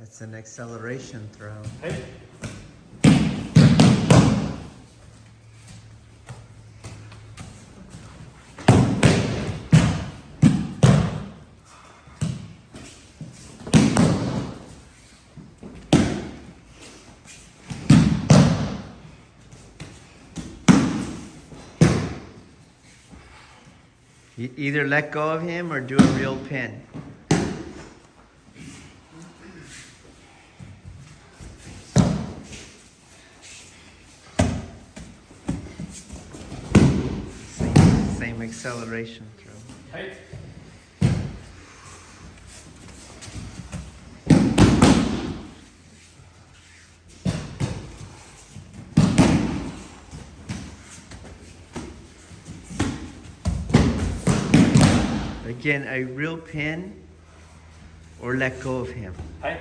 That's an acceleration throw. Hey. You either let go of him or do a real pin. Same acceleration throw. Hey. Again, a real pin or let go of him. Hey.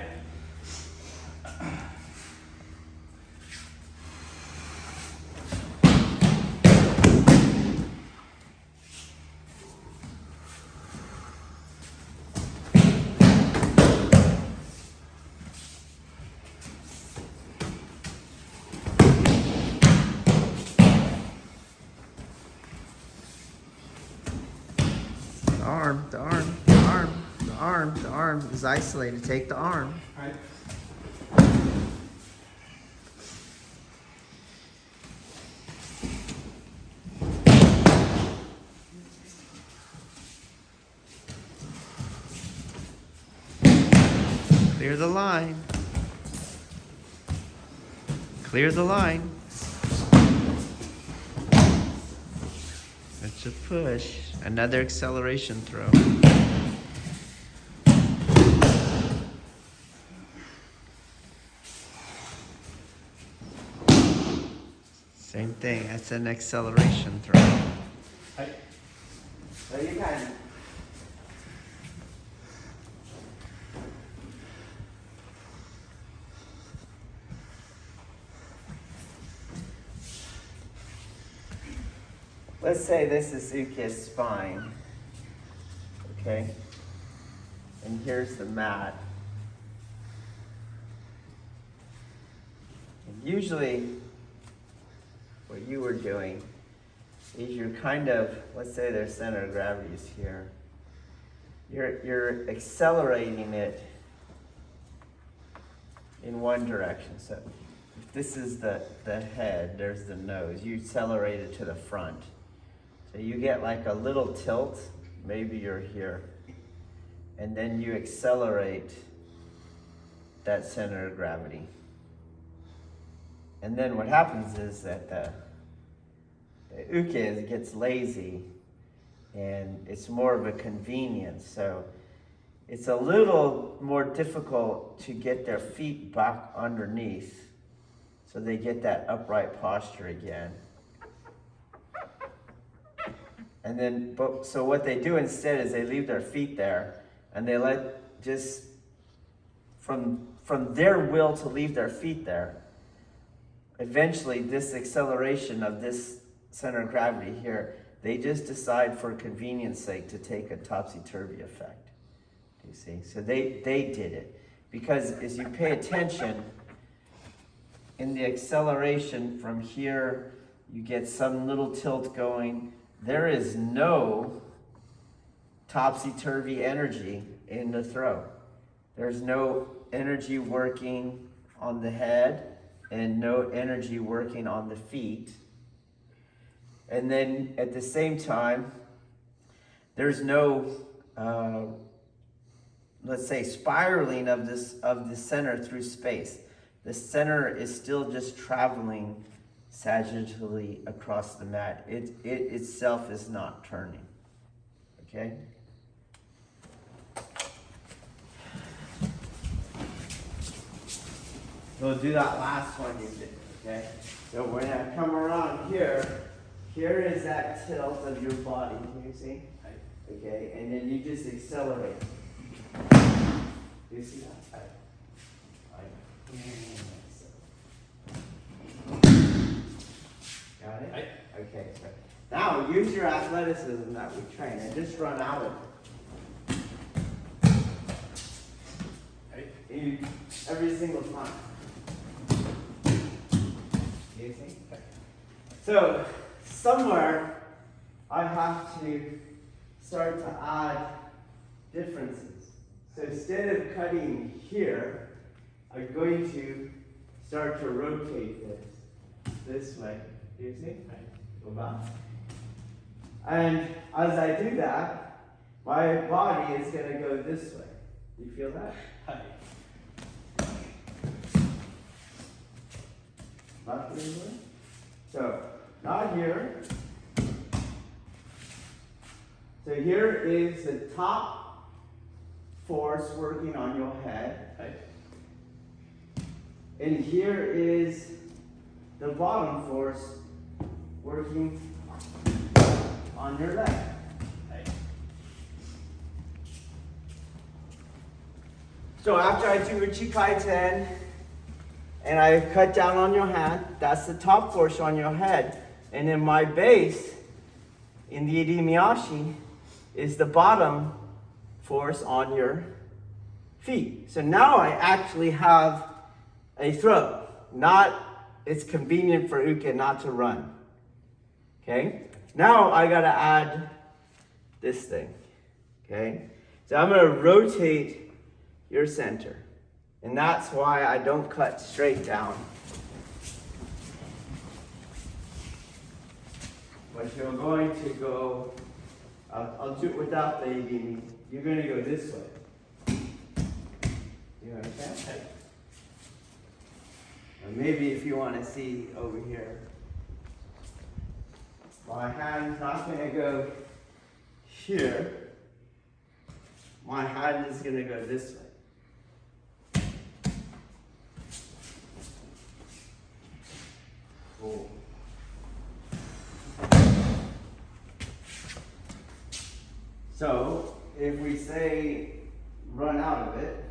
The arm is isolated. Take the arm. Right. Clear the line. Clear the line. That's a push. Another acceleration throw. Same thing. That's an acceleration throw. Hey. So you got it. Let's say this is Uke's spine, okay? And here's the mat. And usually, what you were doing is you're kind of, let's say their center of gravity is here. You're accelerating it in one direction. So if this is the head, there's the nose. You accelerate it to the front. So you get like a little tilt, maybe you're here. And then you accelerate that center of gravity. And then what happens is that the uke gets lazy and it's more of a convenience. So it's a little more difficult to get their feet back underneath so they get that upright posture again. And then, so what they do instead is they leave their feet there and they let just, from their will to leave their feet there, eventually this acceleration of this center of gravity here, they just decide for convenience sake to take a topsy-turvy effect. You see? So they did it. Because as you pay attention, in the acceleration from here, you get some little tilt going. There is no topsy-turvy energy in the throw. There's no energy working on the head and no energy working on the feet. And then at the same time, there's no, let's say, spiraling of the center through space. The center is still just traveling sagittally across the mat. It itself is not turning. Okay? We'll do that last one you did, okay? So we're gonna come around here. Here is that tilt of your body, you see? Okay, and then you just accelerate. Do you see that? Got it? Okay, so now use your athleticism that we train and just run out of it. every single time. You see? So somewhere I have to start to add differences. So instead of cutting here, I'm going to start to rotate this way. Do you see? Go back. And as I do that, my body is going to go this way. Do you feel that? Not here. So, not here. So here is the top force working on your head. And here is the bottom force working on your leg. So after I do Uchikai-ten and I cut down on your hand, that's the top force on your head. And then my base in the Idimiyashi is the bottom force on your feet. So now I actually have a throw. It's convenient for Uke not to run. Okay? Now I gotta add this thing. Okay? So I'm gonna rotate your center. And that's why I don't cut straight down. But you're going to go, I'll do it without the beam. You're going to go this way. You understand? And maybe if you want to see over here, my hand's not going to go here. My hand is going to go this way. Cool. So, if we say run out of it,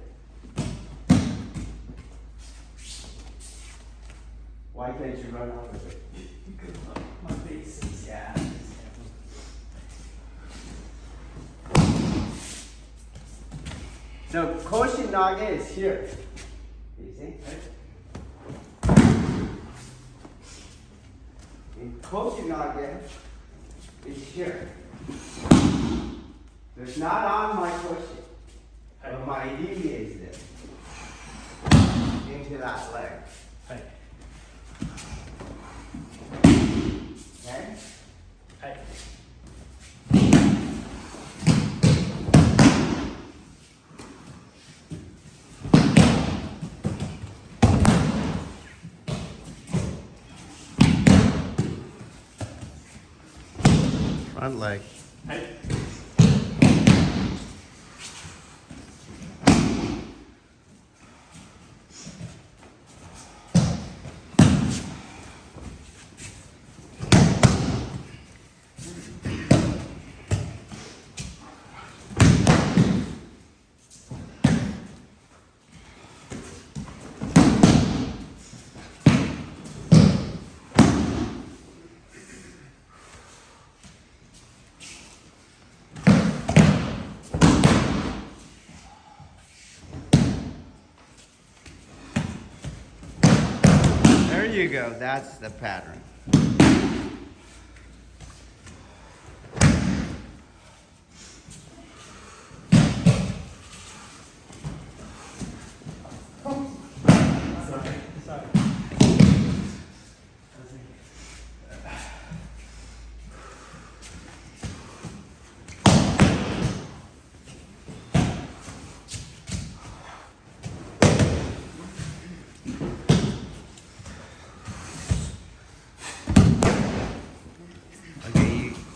why can't you run out of it? Because my face is So, Koshinage is here. You see? And Koshinage is here. So it's not on my Koshi, but my Idimi is there. Into that leg. Okay? Front leg. There you go, that's the pattern.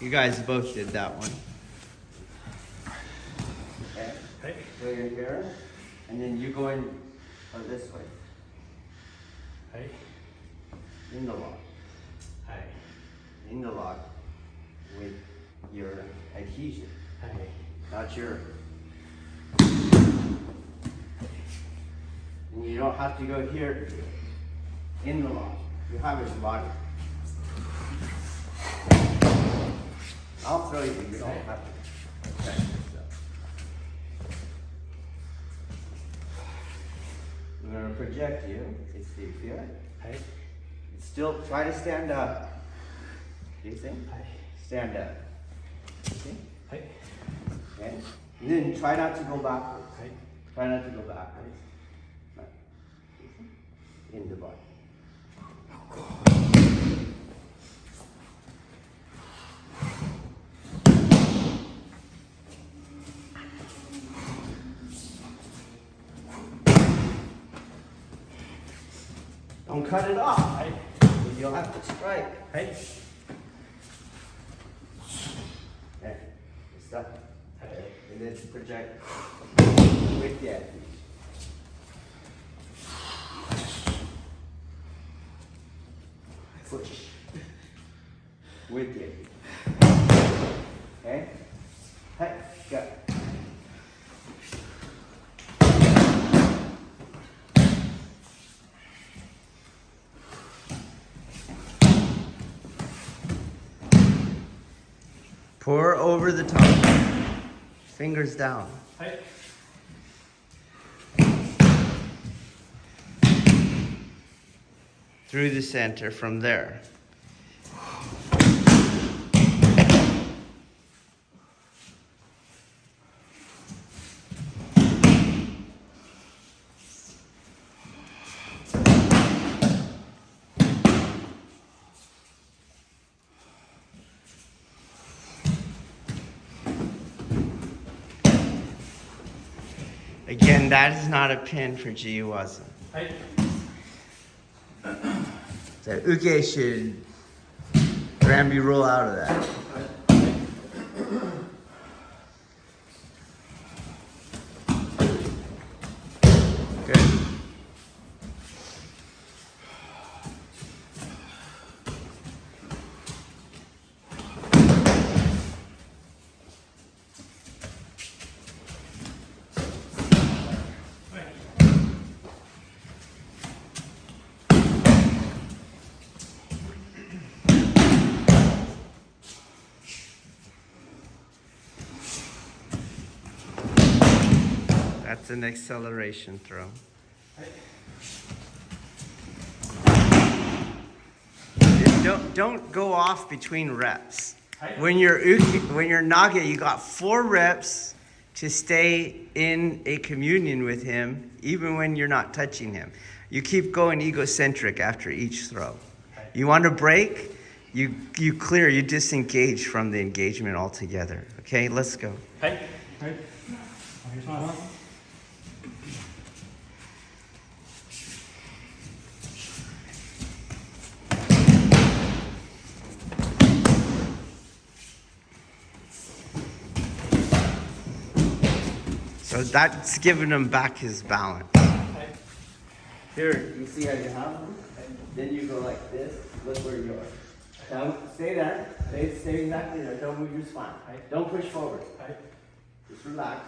You guys both did that one. Okay. Hey. So you're here, and then you go in this way. Hey. In the lock. Hey. In the lock with your adhesion. Hey. Not your. And you don't have to go here. In the lock. You have it locked. I'll throw you, you don't have to. Okay. gonna project you. Do you feel it? Hey. Still try to stand up. Do you see? Hey. Stand up. See? Hey. Okay. And then try not to go backwards. Hey. Try not to go backwards. In the body. Don't cut it off. Hey. You'll have to strike. Hey. Okay. Stop. Hey. And then project with the edge. Push. With the edge. Okay? Hey, go. Pour over the top. Fingers down. Hey. Through the center from there. Again, that is not a pin for Jiyu Waza. Hey. So uke should Granby roll out of that. Good. That's an acceleration throw. Don't go off between reps. When you're Naga, you got 4 reps to stay in a communion with him, even when you're not touching him. You keep going egocentric after each throw. You want to break, you clear, you disengage from the engagement altogether. Okay, let's go. Hey. Hey. Here's my one. So that's giving him back his balance. Here, you see how you have him? Then you go like this. Look where you are. Now, stay there. Stay exactly there. Don't move your spine. Don't push forward. Just relax.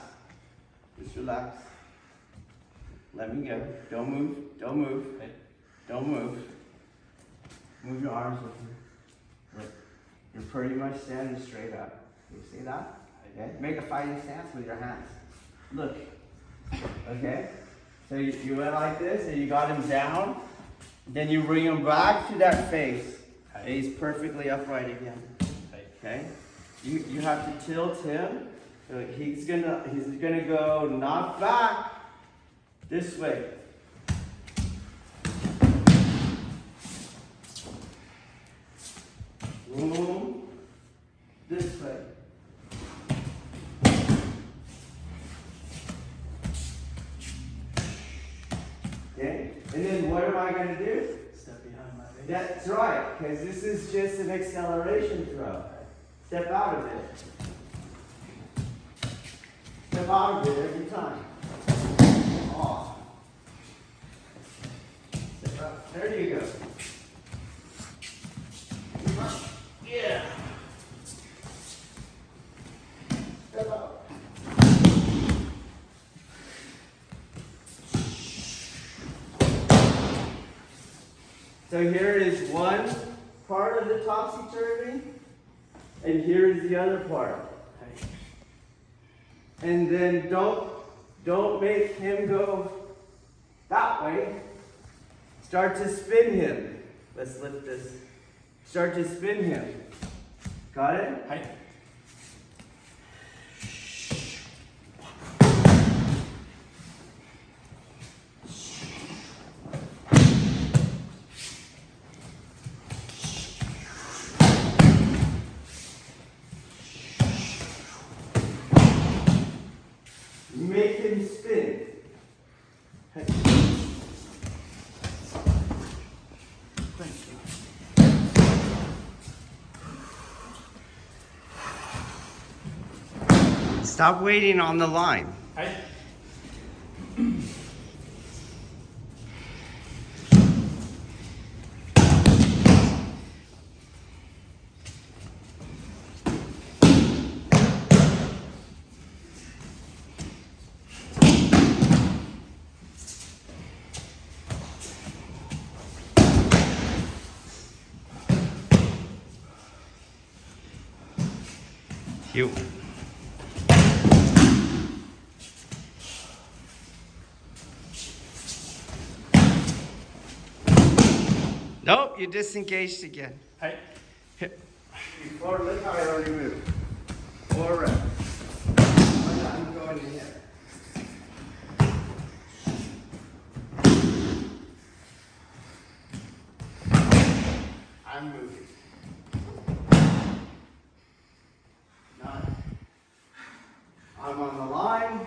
Just relax. Let me go. Don't move. Don't move. Don't move. Move your arms with me. Look. You're pretty much standing straight up. You see that? Okay. Make a fighting stance with your hands. Look. Okay? So you went like this and you got him down. Then you bring him back to that face. And he's perfectly upright again. Okay? You have to tilt him. So he's gonna go not back. This way. Boom. This way. Okay? And then what am I going to do? Step behind my face. That's right, because this is just an acceleration throw. Step out of it. Step out of it every time. Off. Step out. There you go. Yeah. Step out. So here is one part of the topsy-turvy, and here is the other part. And then don't make him go that way. Start to spin him. Let's lift this. Start to spin him. Got it? はい。Make him spin. Stop waiting on the line. はい。You. Nope, you disengaged again. はい。 Before, look how I already moved. 4 reps. I'm going in here. I'm moving. 9. I'm on the line,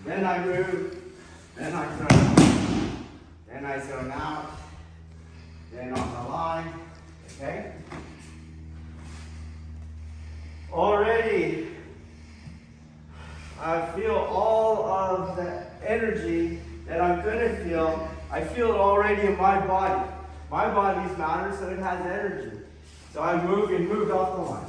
then I move, then I throw out, then I zone out, then on the line, okay? Already, I feel all of the energy that I'm gonna feel. I feel it already in my body. My body's matter, so it has energy. So I move and move off the line.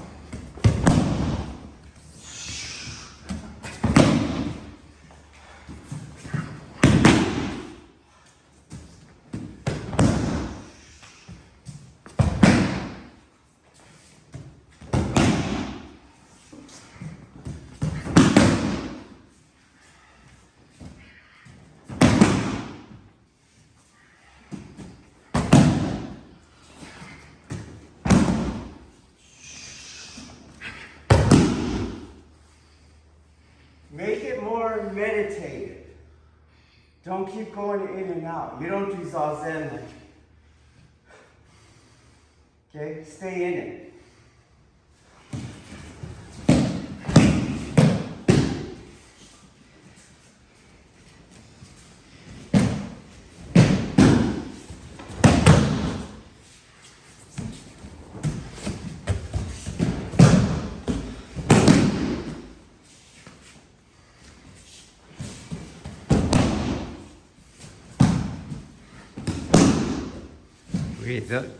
Make it more meditative. Don't keep going in and out. You don't do zazen. Okay? Stay in it.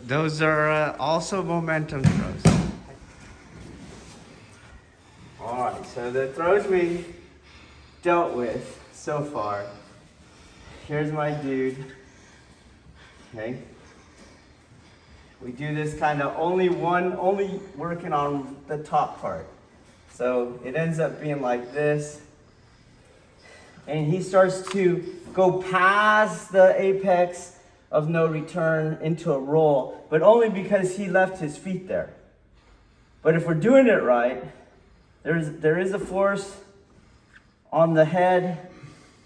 Those are also momentum throws. Alright, so the throws we dealt with so far. Here's my dude. Okay. We do this kind of only working on the top part. So it ends up being like this. And he starts to go past the apex of no return into a roll, but only because he left his feet there. But if we're doing it right, there is a force on the head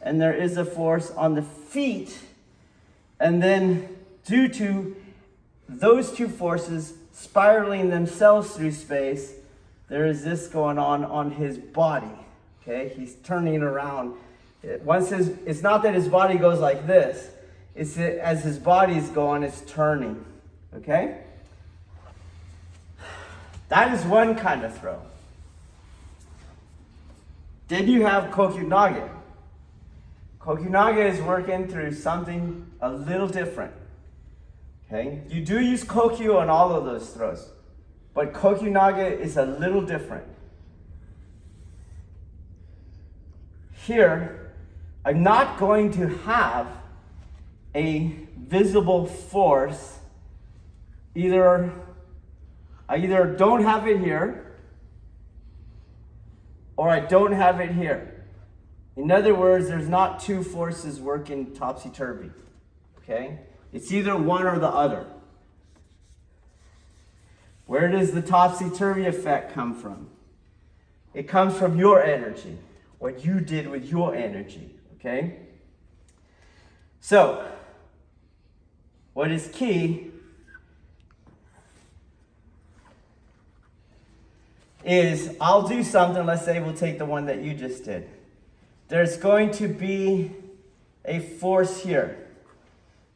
and there is a force on the feet. And then due to those two forces spiraling themselves through space, there is this going on his body. Okay, he's turning around. It's not that his body goes like this. It's as his body's going, it's turning. Okay? That is one kind of throw. Then you have Kokyunage. Kokyunage is working through something a little different. Okay? You do use Kokyu on all of those throws, but Kokyunage is a little different. Here, I'm not going to have a visible force. I either don't have it here or I don't have it here. In other words, there's not two forces working topsy-turvy, okay? It's either one or the other. Where does the topsy-turvy effect come from? It comes from your energy, what you did with your energy, okay? So, what is key is I'll do something, let's say we'll take the one that you just did. There's going to be a force here,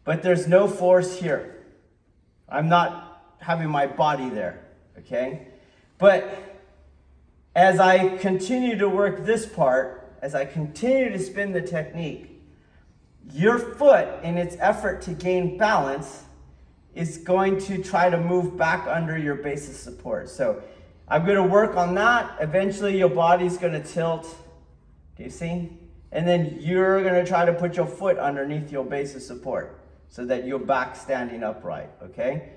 but there's no force here. I'm not having my body there, okay? But as I continue to work this part, as I continue to spin the technique, your foot, in its effort to gain balance, is going to try to move back under your base of support. So I'm going to work on that. Eventually your body's going to tilt. Do you see? And then you're going to try to put your foot underneath your base of support so that you're back standing upright, okay?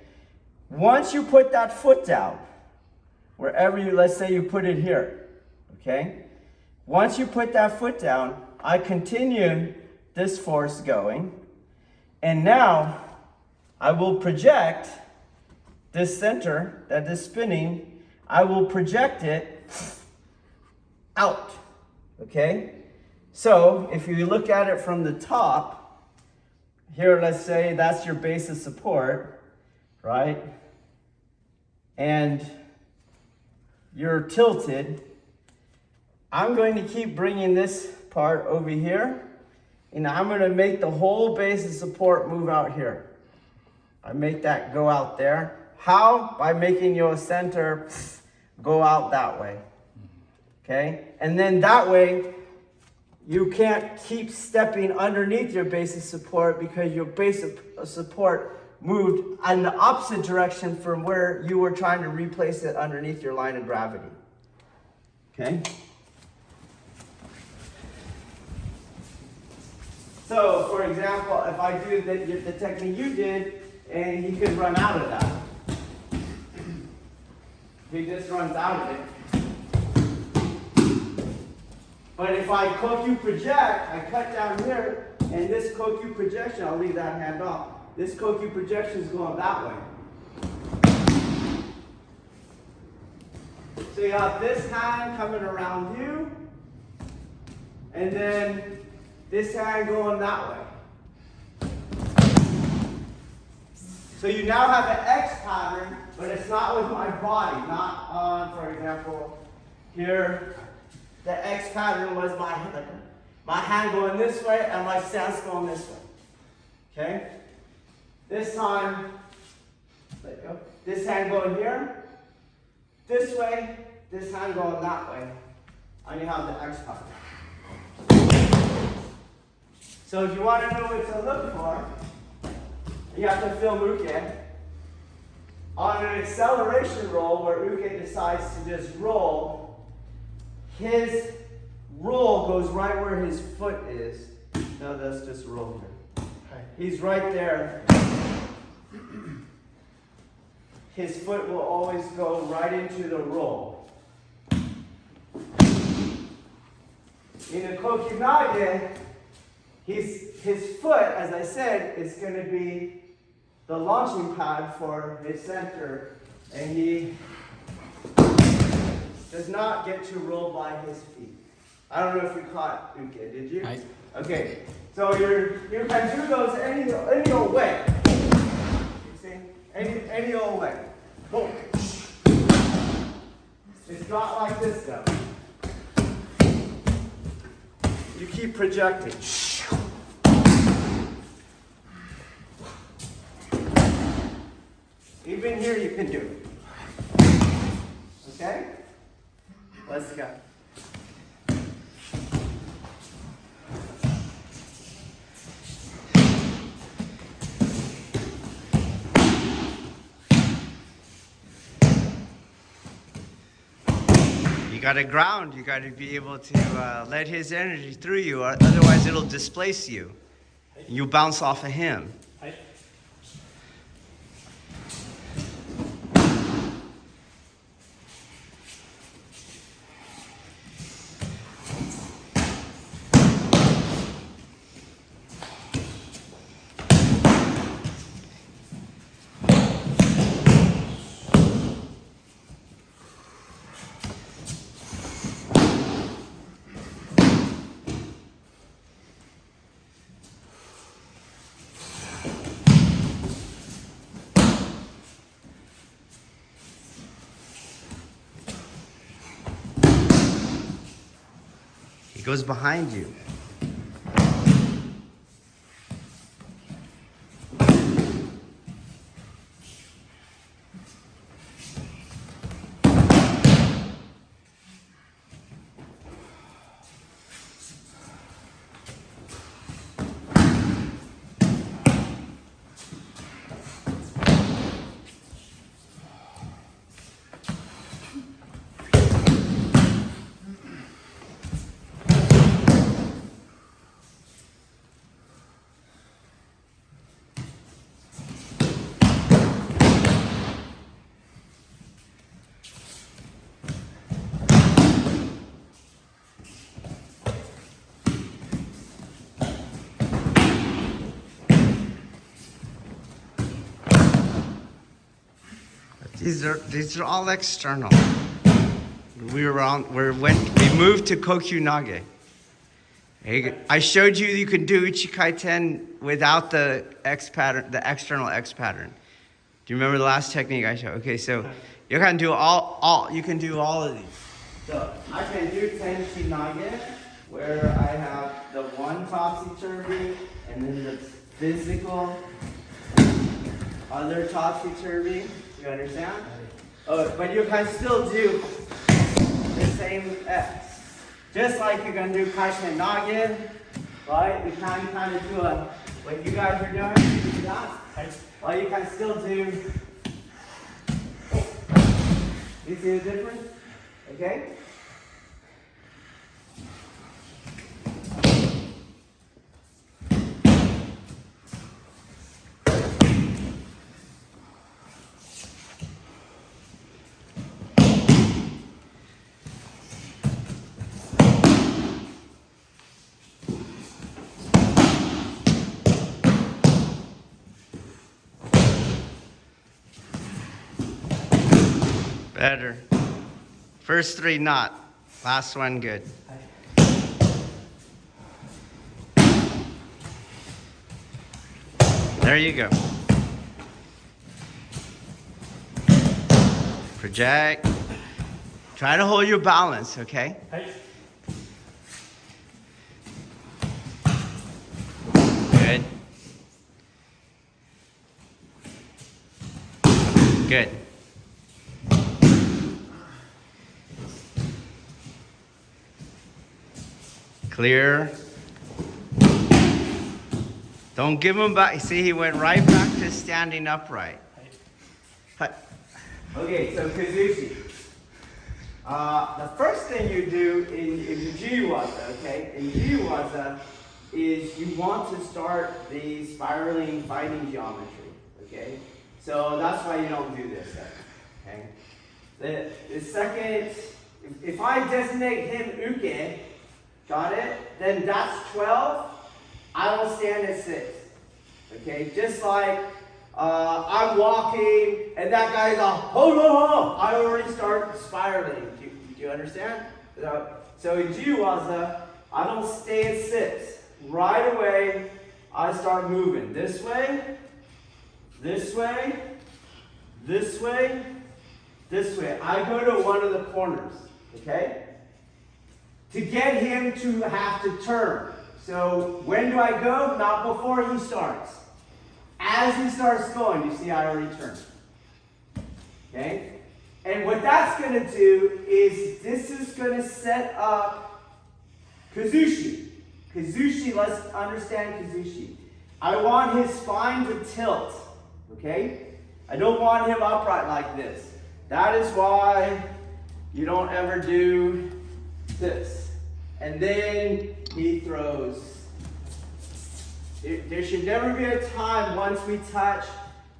Once you put that foot down, wherever you, let's say you put it here, okay? Once you put that foot down, I continue this force going, and now I will project this center that is spinning, I will project it out, okay? So if you look at it from the top, here let's say that's your base of support, right? And you're tilted. I'm going to keep bringing this part over here, and I'm going to make the whole base of support move out here. I make that go out there. How? By making your center go out that way. Okay? And then that way, you can't keep stepping underneath your base of support because your base of support moved in the opposite direction from where you were trying to replace it underneath your line of gravity. Okay? So, for example, if I do the technique you did, and he could run out of that. He just runs out of it. But if I Kokyu project, I cut down here, and this Kokyu projection, I'll leave that hand off. This Kokyu projection is going that way. So you have this hand coming around you, and then this hand going that way. So you now have an X pattern, but it's not with my body, not on, for example, here. The X pattern was my hand going this way and my stance going this way. Okay? This time, let go. This hand going here, this way, this hand going that way. And you have the X pattern. So if you want to know what to look for, you have to film Uke. On an acceleration roll where Uke decides to just roll, his roll goes right where his foot is. No, that's just roll here. He's right there. His foot will always go right into the roll. In a Kokyunage, his foot, as I said, is going to be the launching pad for his center, and he does not get to roll by his feet. I don't know if you caught Uke, did you? Okay, so you can do those any old way. You see? Any old way. Boom. It's not like this though. You keep projecting. Even here you can do it. Okay? Let's go. You gotta ground, you gotta be able to let his energy through you, or otherwise it'll displace you. You bounce off of him. He goes behind you. These are all external. We moved to Kokyunage. I showed you you can do Ichikai 10 without the X pattern, the external X pattern. Do you remember the last technique I showed? Okay, so you can do all of these. So I can do Senshin Nage, where I have the one topsy-turvy and then the physical other topsy-turvy. You understand? Oh, but you can still do the same X. Just like you're going to do Kaishen Nage, right? You can kind of do what you guys are doing. You do that. Well, you can still do. You see the difference? Okay? Better. First three not. Last one good. There you go. Project. Try to hold your balance, okay? Good. Good. Clear. Don't give him back. See, he went right back to standing upright. Okay, so Kazushi. The first thing you do in Jiyu-Waza, okay, in Jiyu-Waza is you want to start the spiraling fighting geometry, okay? So that's why you don't do this then, okay? The second, if I designate him Uke, got it? Then that's 12. I will stand at 6. Okay? Just like I'm walking and that guy's all, ho, ho, ho. I already start spiraling. Do you understand? So in Jiu-Waza, I don't stay at 6. Right away, I start moving. This way, this way, this way, this way. I go to one of the corners. Okay? To get him to have to turn. So when do I go? Not before he starts. As he starts going, you see I already turned. Okay? And what that's going to do is this is going to set up Kazushi. Kazushi, let's understand Kazushi. I want his spine to tilt. Okay? I don't want him upright like this. That is why you don't ever do this. And then he throws. There should never be a time once we touch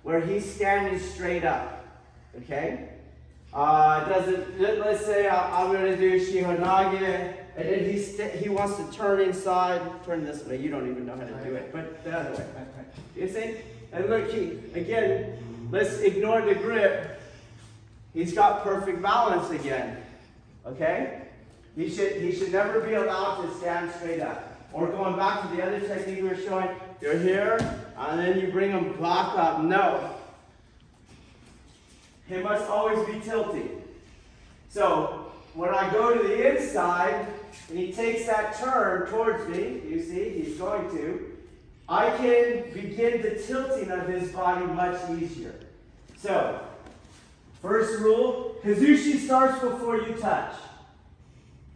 where he's standing straight up. Okay? Let's say I'm going to do Shihonage, and then he wants to turn inside. Turn this way. You don't even know how to do it, but the other way. You see? And look, again, let's ignore the grip. He's got perfect balance again. Okay? He should never be allowed to stand straight up. Or going back to the other technique we were showing, you're here, and then you bring him back up. No. He must always be tilting. So, when I go to the inside, and he takes that turn towards me, you see, he's going to, I can begin the tilting of his body much easier. So, first rule, Kazushi starts before you touch.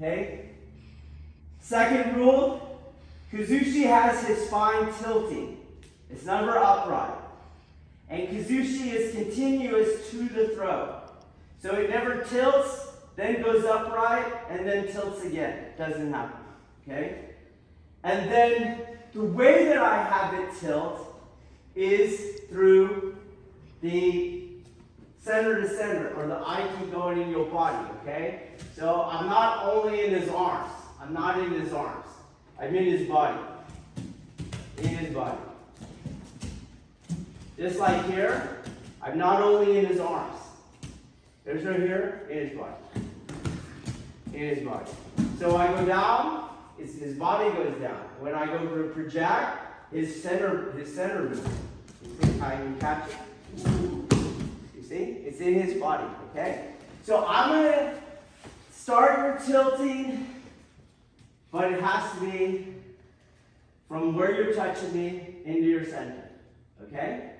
Okay? Second rule, Kazushi has his spine tilting. It's never upright. And Kazushi is continuous to the throw. So it never tilts, then goes upright, and then tilts again. Doesn't happen. Okay? And then the way that I have it tilt is through the center to center, or the Aiki going in your body. Okay? So I'm not only in his arms. I'm not in his arms. I'm in his body. In his body. Just like here, I'm not only in his arms. There's right here, in his body. In his body. So I go down, his body goes down. When I go to project, his center moves. You see how you catch it? You see? It's in his body, okay? So I'm going to start your tilting, but it has to be from where you're touching me into your center, okay?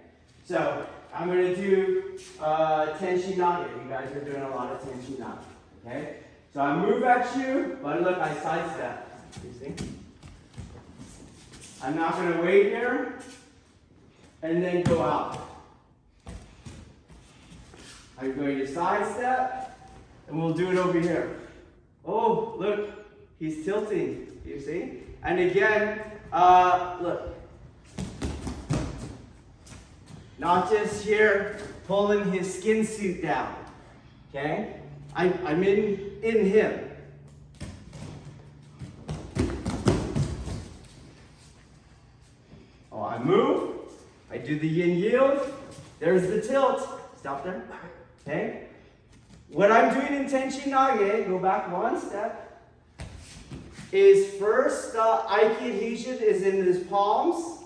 So I'm going to do Tenshin Nage. You guys are doing a lot of Tenshin Nage, okay? So I move at you, but look, I sidestep. You see? I'm not going to wait here and then go out. I'm going to sidestep, and we'll do it over here. Oh, look, he's tilting. You see? And again, look. Not just here pulling his skin suit down. Okay? I'm in him. Oh, I move. I do the yin yield. There's the tilt. Stop there. Okay? What I'm doing in Tenshin Nage, go back one step, is first the Aiki adhesion is in his palms.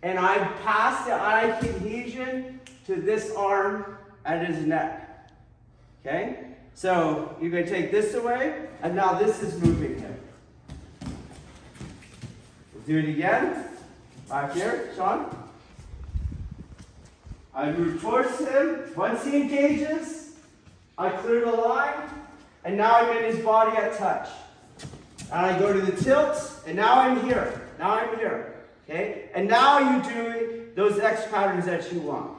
And I pass the Aiki adhesion to this arm at his neck. Okay? So you're going to take this away, and now this is moving him. We'll do it again. Back here, Sean. I move towards him. Once he engages, I clear the line, and now I'm in his body at touch. And I go to the tilt, and now I'm here. Now I'm here. Okay? And now you're doing those X patterns that you want.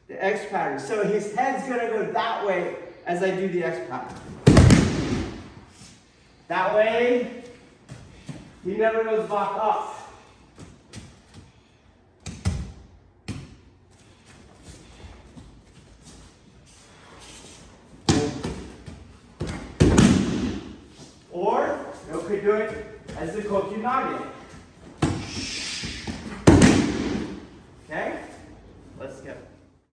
The X patterns. So his head's going to go that way as I do the X pattern. That way, he never goes back up. Or, you could do it as the Kokyu Nage.